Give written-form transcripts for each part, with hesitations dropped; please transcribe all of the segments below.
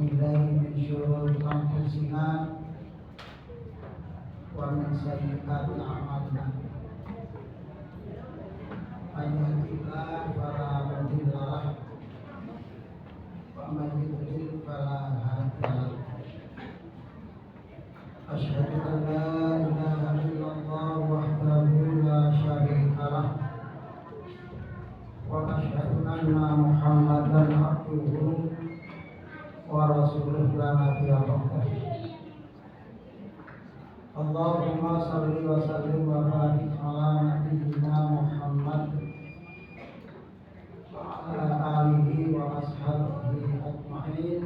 بالله من شرور أنفسنا ومن سيئات أعمالنا من يهده الله فلا مضل له ومن يضلل فلا هادي له أشهد أن لا إله إلا الله وحده لا شريك له وأشهد أن محمدا عبده ورسوله لا نبي بعده اللهم صل وسلم وبارك على نبينا محمد وعلى آله وأصحابه أجمعين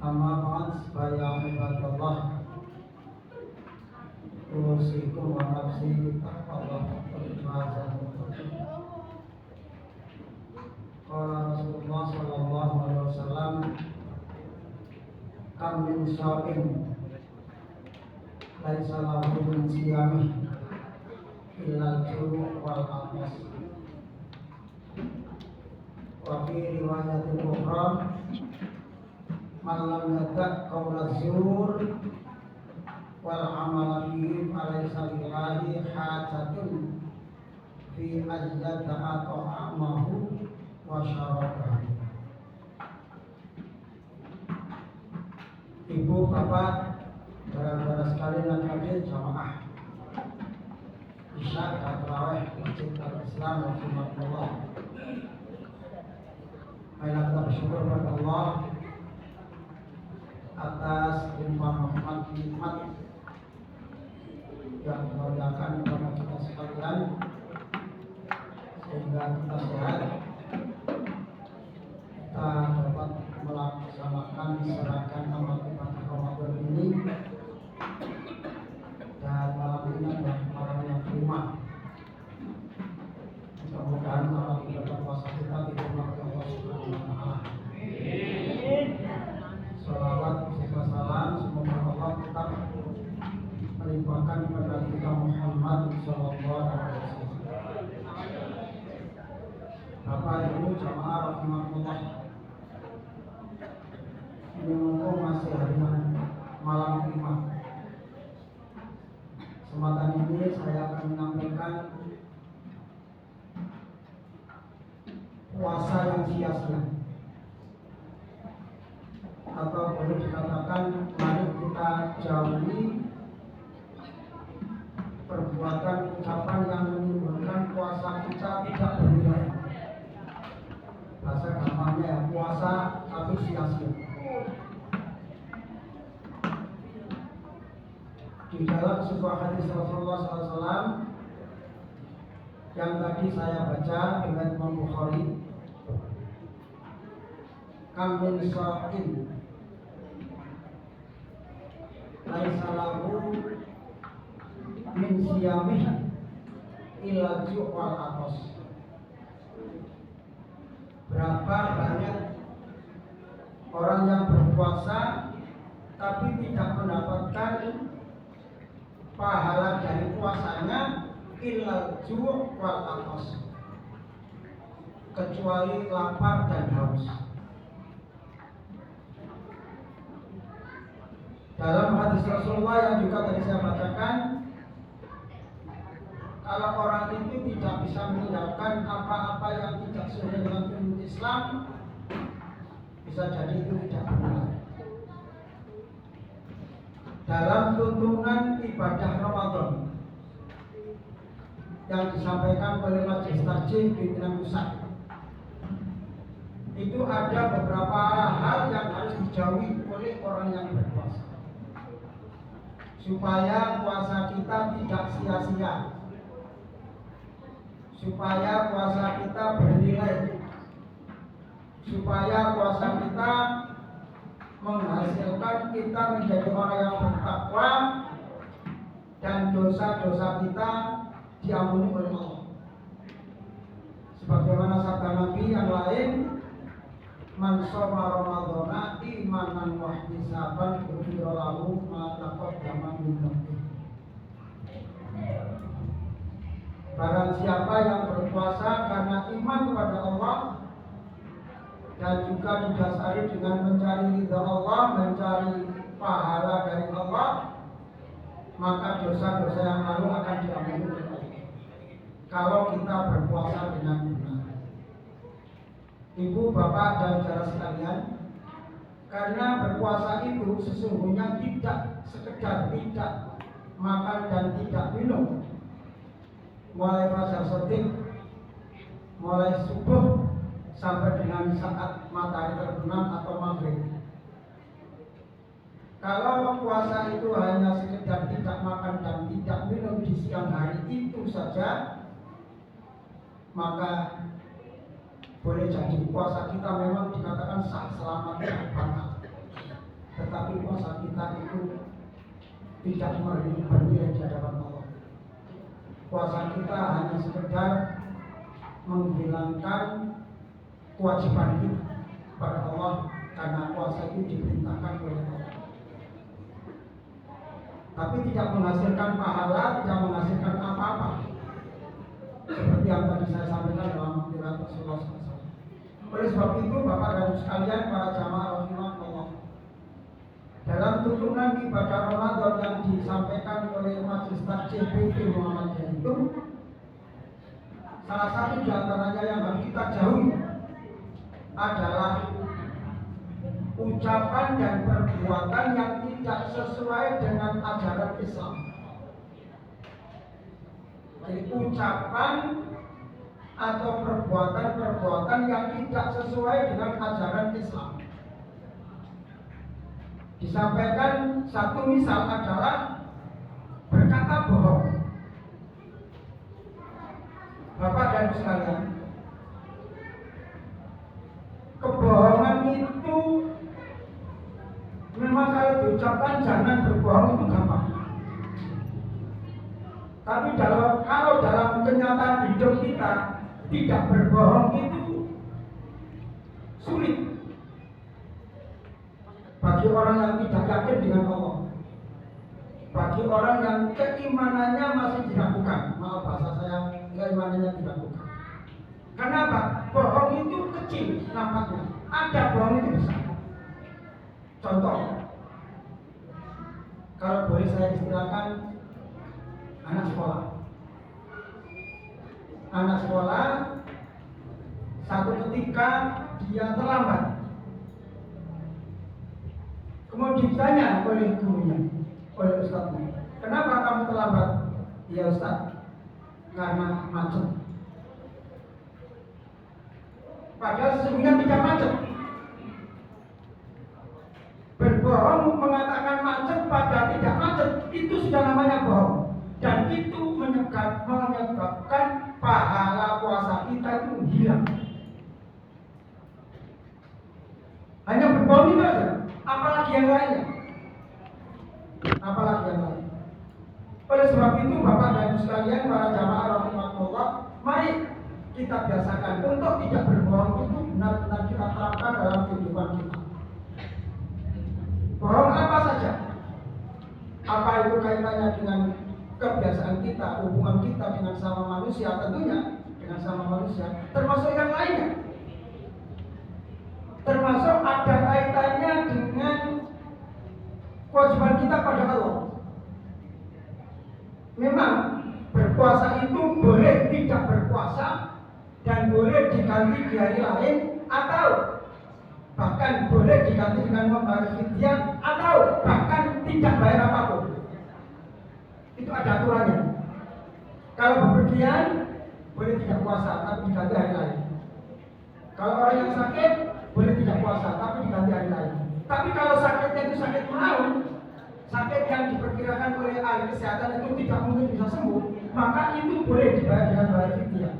أما بعد فيا عباد الله أوصيكم ونفسي بتقوى الله فقد فاز المتقون قال رسول الله صلى الله عليه وسلم كم من صائم ليس له من صيامه إلا الجوع والعطش وفي رواية أخرى من لم يدع قول الزور والعمل به فليس لله حاجة في أن يدع طعامه وsyarabahu. Ibu, bapak, saudara-saudara sekalian yang hadir jamaah Isya dan Tarawih Masjid Al-Islam Rasulullah. Marilah kita bersyukur kepada Allah atas limpah rahmat nikmat yang dimuliakan kepada kita sekalian sehingga kita sehat, kita dapat melaksanakan serangkaian amal ibadah Ramadan ini, dan malam ini adalah malam yang kelima. Mudah-mudahan amal ibadah puasa kita diterima oleh Allah Subhanahu wa Ta'ala. Salawat serta salam semoga Allah tetap melimpahkan kepada kita Muhammad sallallahu alaihi wasallam. Bapak Ibu jamaah rahimakumullah, ini mumpung masih hari malam kelima, kesempatan ini saya akan menyampaikan puasa yang sia-sia, atau boleh dikatakan mari kita jauhi perbuatan ucapan yang menimbulkan puasa kita tidak bernilai. Bahasa gampangnya ya, puasa tapi sia-sia. Di dalam sebuah hadis Rasulullah SAW yang tadi saya baca dengan Imam Bukhari, kam min sha'in laisa lahu min siyamih illa ju' wal atas. Berapa banyak orang yang berpuasa tapi tidak mendapatkan pahala dari puasanya illal ju' wal atas, kecuali lapar dan haus. Dalam hadis Rasulullah yang juga tadi saya bacakan, kalau orang itu tidak bisa meninggalkan apa-apa yang tidak sesuai dengan hukum Islam, bisa jadi itu tidak benar. Dalam tuntunan ibadah Ramadan yang disampaikan oleh Majelis Tajik pimpinan pusat, itu ada beberapa hal yang harus dijauhi oleh orang yang berpuasa supaya puasa kita tidak sia-sia, supaya puasa kita bernilai, supaya puasa kita menghasilkan kita menjadi orang yang bertakwa dan dosa-dosa kita diampuni oleh Allah. Sebagaimana sabda Nabi yang lain, man shoma ramadhana imanan wa ihtisaban ghufira lahu ma taqaddama min dhanbihi. Barang siapa yang berpuasa karena iman kepada Allah dan juga didasari dengan mencari ridha Allah, mencari pahala dari Allah, maka dosa-dosa yang lalu akan diampuni oleh Allah. Kalau kita berpuasa dengan benar. Ibu, bapak, dan saudara sekalian, karena berpuasa itu sesungguhnya tidak sekedar tidak makan dan tidak minum, mulai fajar sotik, mulai subuh sampai dengan saat matahari terbenam atau maghrib. Kalau puasa itu hanya sekedar tidak makan dan tidak minum di siang hari itu saja, maka boleh jadi puasa kita memang dikatakan sah, selamat, dan batal. Tetapi puasa kita itu tidak bernilai di hadapan Allah. Puasa kita hanya sekedar menghilangkan kewajiban kita pada Allah, karena puasa itu diperintahkan oleh Allah. Tapi tidak menghasilkan pahala, tidak menghasilkan apa-apa. Seperti yang tadi saya sampaikan dalam akhirat Rasulullah SAW. Oleh sebab itu, Bapak dan sekalian, para jamaah rahimahullah, dalam tuntunan ibadah Ramadan yang disampaikan oleh Majelis Takjil PP Muhammadiyah itu, salah satu di antaranya yang harus kita jauhi adalah ucapan dan perbuatan yang tidak sesuai dengan ajaran Islam. Jadi ucapan atau perbuatan yang tidak sesuai dengan ajaran Islam. Disampaikan satu misal adalah berkata bohong. Bapak dan sekalian, kebohongan itu memang kalau diucapkan jangan berbohong itu gampang. Tapi kalau dalam kenyataan hidup kita tidak berbohong itu sulit bagi orang yang tidak yakin dengan Allah, bagi orang yang keimanannya masih diragukan. Maaf bahasa saya, keimanannya diragukan. Kenapa? Bohong itu kecil nampaknya, ada bohong itu besar. Contoh, kalau boleh saya istilahkan, anak sekolah. Anak sekolah satu ketika dia terlambat. Kemudian ditanya oleh gurunya, oleh ustadznya, kenapa kamu terlambat? Ya ustadz, karena macet. Padahal sesungguhnya tidak macet. Berbohong mengatakan macet padahal tidak macet, itu sudah namanya bohong. Dan itu menyebabkan pahala puasa kita itu hilang. Hanya berbohong itu saja, apalagi yang lainnya. Apalagi yang lain. Oleh sebab itu, Bapak dan Ibu sekalian, para jamaah rahimahullah, mari kita biasakan untuk tidak berbohong itu benar-benar kita terapkan dalam kehidupan kita. Bohong apa saja? Apa itu kaitannya dengan kebiasaan kita, hubungan kita dengan sama manusia, tentunya dengan sama manusia, termasuk yang lainnya. Termasuk ada kaitannya dengan kewajiban kita pada Allah. Memang berpuasa itu boleh tidak berpuasa dan boleh diganti di hari lain, atau bahkan boleh diganti dengan membayar fidyah, atau bahkan tidak bayar apapun. Itu ada aturannya. Kalau bepergian boleh tidak puasa tapi diganti hari lain. Kalau orang yang sakit boleh tidak puasa tapi diganti hari lain. Tapi kalau sakitnya itu sakit maut, sakit yang diperkirakan oleh ahli kesehatan itu tidak mungkin bisa sembuh, maka itu boleh dibayar dengan bayar fidyah.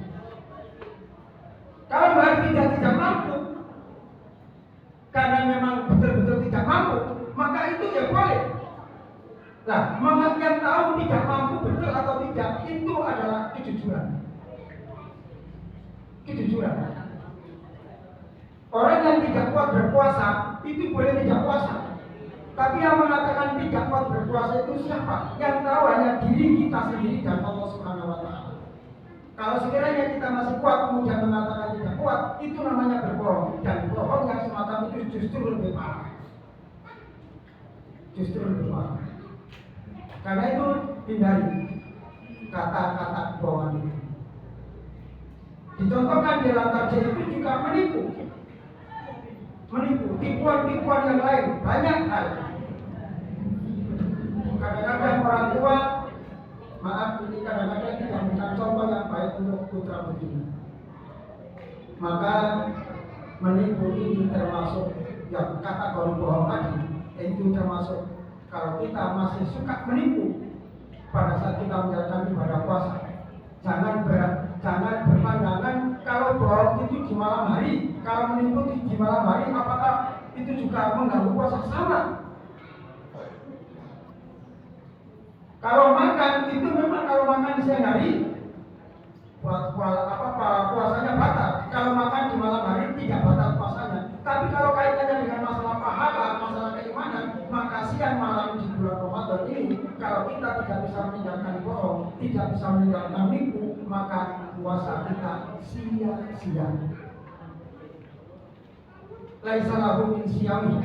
Kalau bayar fidyah tidak mampu, karena memang betul-betul tidak mampu, maka itu ya boleh. Nah, yang tahu tidak mampu betul atau tidak, itu adalah kejujuran. Kejujuran. Orang yang tidak kuat berpuasa itu boleh tidak puasa. Tapi yang mengatakan tidak kuat berpuasa itu siapa? Yang tahu hanya diri kita sendiri dan Allah Subhanahu wa Ta'ala. Kalau sekiranya kita masih kuat kemudian mengatakan tidak kuat, itu namanya berbohong. Dan bohong yang semacam itu justru lebih parah. Justru lebih parah. Karena itu hindari kata-kata bohongan itu. Dicontohkan dalam kajian itu juga menipu, tipuan-tipuan yang lain, banyak hal. Kadang-kadang orang tua, maaf ini kadang-kadang tidak memberikan contoh yang baik untuk putra putrinya. Maka menipu ini termasuk yang kategori bohong tadi. Itu termasuk kalau kita masih suka menipu pada saat kita menjalankan ibadah puasa. Jangan berpandangan kalau bohong itu di malam hari, kalau menipu di malam hari, apakah itu juga mengganggu puasa? Sama. Kalau makan itu memang kalau makan siang hari puasanya batal. Kalau makan di malam hari tidak batal puasanya. Tapi kalau kaitannya dengan masalah pahala, masalah keimanan, maka siang malam di bulan Ramadan ini kalau kita tidak bisa meninggalkan bohong, tidak bisa meninggalkan nipu, maka puasa kita sia-sia. Laisa lahu min siyami,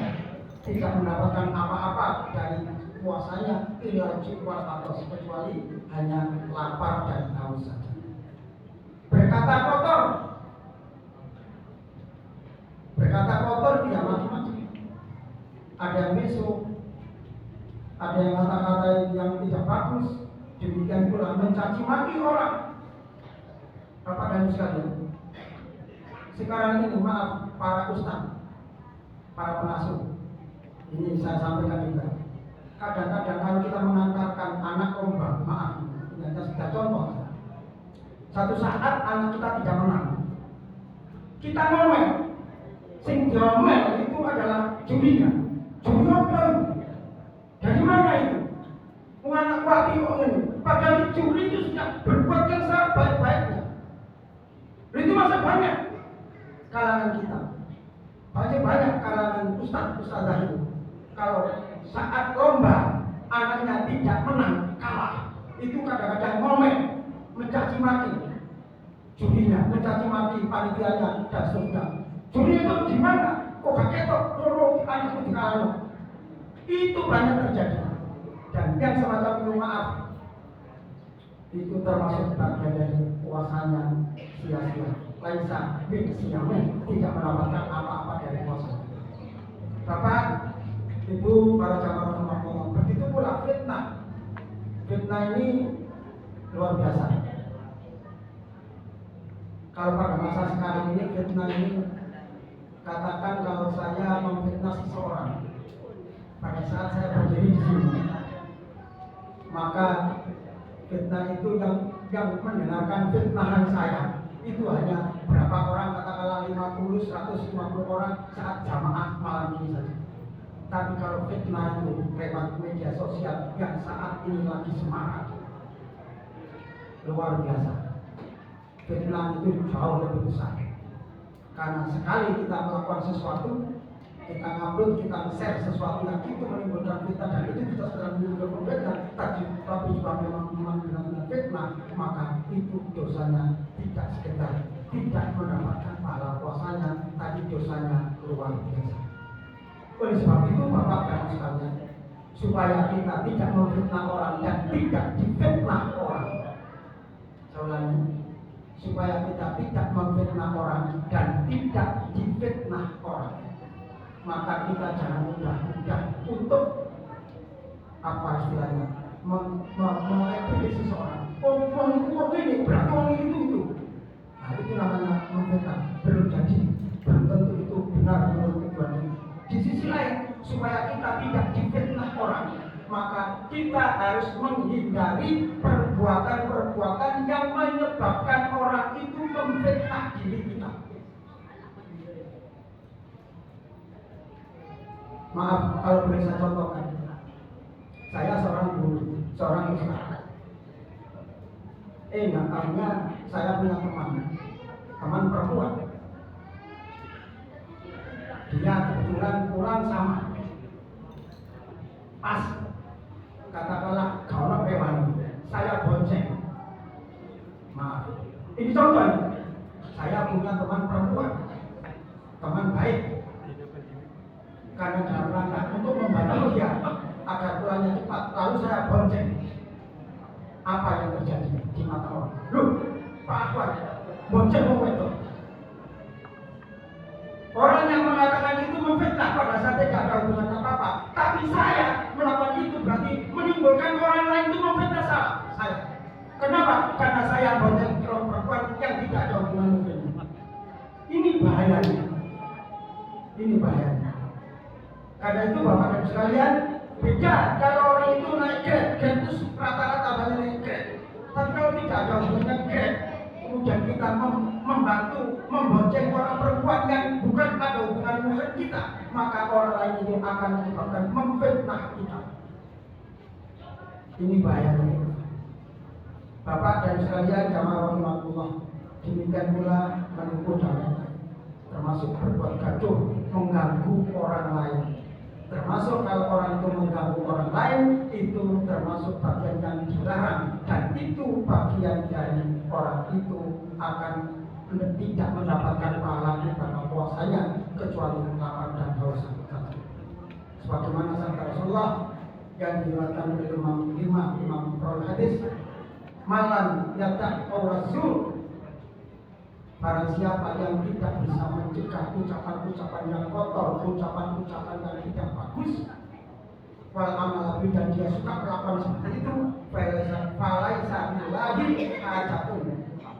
tidak mendapatkan apa-apa dari puasanya illa ju'wat kecuali hanya lapar dan haus saja. Berkata kotor tidak macam-macam. Ada yang mesum, ada yang kata-kata yang tidak bagus, demikian pula mencaci maki orang. Bapak dan sekalian, sekarang ini maaf para ustaz, para pengasuh, ini saya sampaikan juga. Kadang-kadang kalau kita mengantarkan anak lomba, maaf, ini hanya sudah contoh. Satu saat anak kita tidak menang, kita ngomel. Sing diomel itu adalah jurinya. Juri apa itu? Dari mana itu? Anak wapi kok ini? Padahal juri itu sudah berbuat yang sebaik-baiknya. Itu masih banyak kalangan kita. Banyak kalangan ustaz-ustazah itu. Kalau saat lomba anaknya tidak menang, kalah, itu kadang-kadang ngomel, mencaci maki jurinya, mencaci maki panitianya dan seterusnya. Juri itu di mana? Kok gak ketok loro anakku dikalahno? Itu banyak terjadi. Dan yang semacam itu maaf, itu termasuk bagian dari puasanya sia-sia. Laisa bin siyamin, tidak mendapatkan apa-apa dari puasa. Bapak, Ibu, para jamaah rahmatullah, begitu pula fitnah. Fitnah ini luar biasa. Kalau pada masa sekarang ini fitnah ini, katakan kalau saya memfitnah seseorang pada saat saya berdiri di sini, maka fitnah itu yang mendengarkan fitnahan saya itu hanya berapa orang, katakanlah 50, 150 orang saat jamaah malam ini saja. Tapi kalau fitnah itu lewat media sosial yang saat ini lagi semarak, luar biasa. Fitnah itu jauh lebih besar. Karena sekali kita melakukan sesuatu, kita ngupload, kita share sesuatu yang itu menimbulkan fitnah dan itu bisa sedang menimbulkan fitnah, tapi juga memang benar-benar fitnah, maka itu dosanya tidak sekedar tidak mendapatkan pahala puasanya, tapi dosanya luar biasa. Oleh sebab itu Bapak dan sekalian, supaya kita tidak memfitnah orang dan tidak difitnah orang. Saya ulangi, supaya kita tidak memfitnah orang dan tidak difitnah orang, maka kita jangan mudah-mudah untuk apa istilahnya mengeksploitasi seseorang. Itu ini berarti itu. Nah, itu namanya memfitnah. Belum jadi, belum tentu itu benar menurut Tuhan. Di sisi lain, supaya kita tidak difitnah orang, maka kita harus menghindari perbuatan-perbuatan yang menyebabkan orang itu memfitnah diri kita. Maaf kalau boleh saya contohkan. Saya seorang guru, seorang ustaz. Nggak tahunya saya punya teman perempuan. Dia kebetulan pulang sama. Pas katakanlah kalau hewan, saya bonceng. Maaf, ini contoh. Saya punya teman perempuan. karena dalam rangka untuk membantu dia agar pulangnya cepat. Lalu saya bonceng. Apa yang terjadi di mata orang? Loh, Pak Ahwan, bonceng mau itu. Orang yang mengatakan itu memfitnah pada saat tidak ada hubungan apa-apa. Tapi saya melakukan itu berarti menimbulkan orang lain itu memfitnah saya. Kenapa? Karena saya bonceng perempuan yang tidak ada hubungan memfitnah. Ini bahayanya. Ini bahayanya. Karena itu Bapak dan sekalian, beda kalau orang itu naik grade itu rata-rata banyak naik grade. Tapi kalau tidak ada hubungan grade, kemudian kita membantu membonceng orang perempuan yang bukan ada hubungan dengan kita, maka orang lain ini akan menyebabkan memfitnah kita. Ini bahayanya. Bapak dan sekalian jamaah rahimahullah, demikian pula menipu dan lain-lain, termasuk berbuat gaduh, mengganggu orang lain. Termasuk kalau orang itu mengganggu orang lain, itu termasuk bagian yang dilarang, dan itu bagian dari orang itu akan tidak mendapatkan pahala pada puasanya kecuali lapar dan haus saja. Sebagaimana sabda Rasulullah yang diriwayatkan oleh Imam perawi hadis, malam yatak rasul, barang siapa yang tidak bisa mencegah ucapan-ucapan yang kotor, ucapan-ucapan yang tidak bagus, wal amal dan dia suka melakukan seperti itu, falaisa billahi hajatun,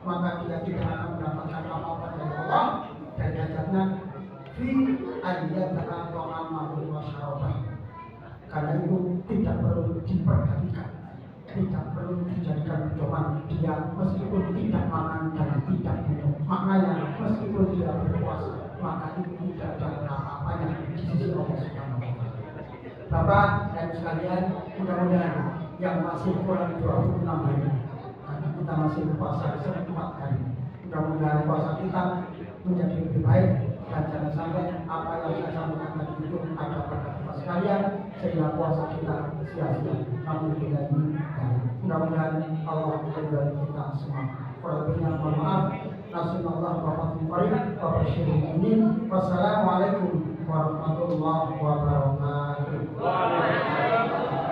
maka dia tidak akan mendapatkan apa-apa dari Allah dari hajatnya fi ayyata'a ta'amahu wa syarabah. Karena itu tidak perlu diperhatikan, tidak perlu dijadikan pedoman. Dia meskipun tidak makan dan tidak minum, maknanya meskipun dia berpuasa, maka itu tidak ada apa-apanya di sisi Allah Subhanahu wa Ta'ala. Bapak dan sekalian, mudah-mudahan yang masih kurang 26 hari, karena kita masih puasa 4 hari, mudah-mudahan puasa kita menjadi lebih baik, dan jangan sampai apa yang saya sampaikan tadi itu ada pada kita sekalian sehingga puasa kita sia-sia. Alhamdulillah, mudah-mudahan Allah meridai kita semua. Kurang mohon maaf. Nasallallahu wa barakatuh. Wassalamualaikum warahmatullahi wabarakatuh.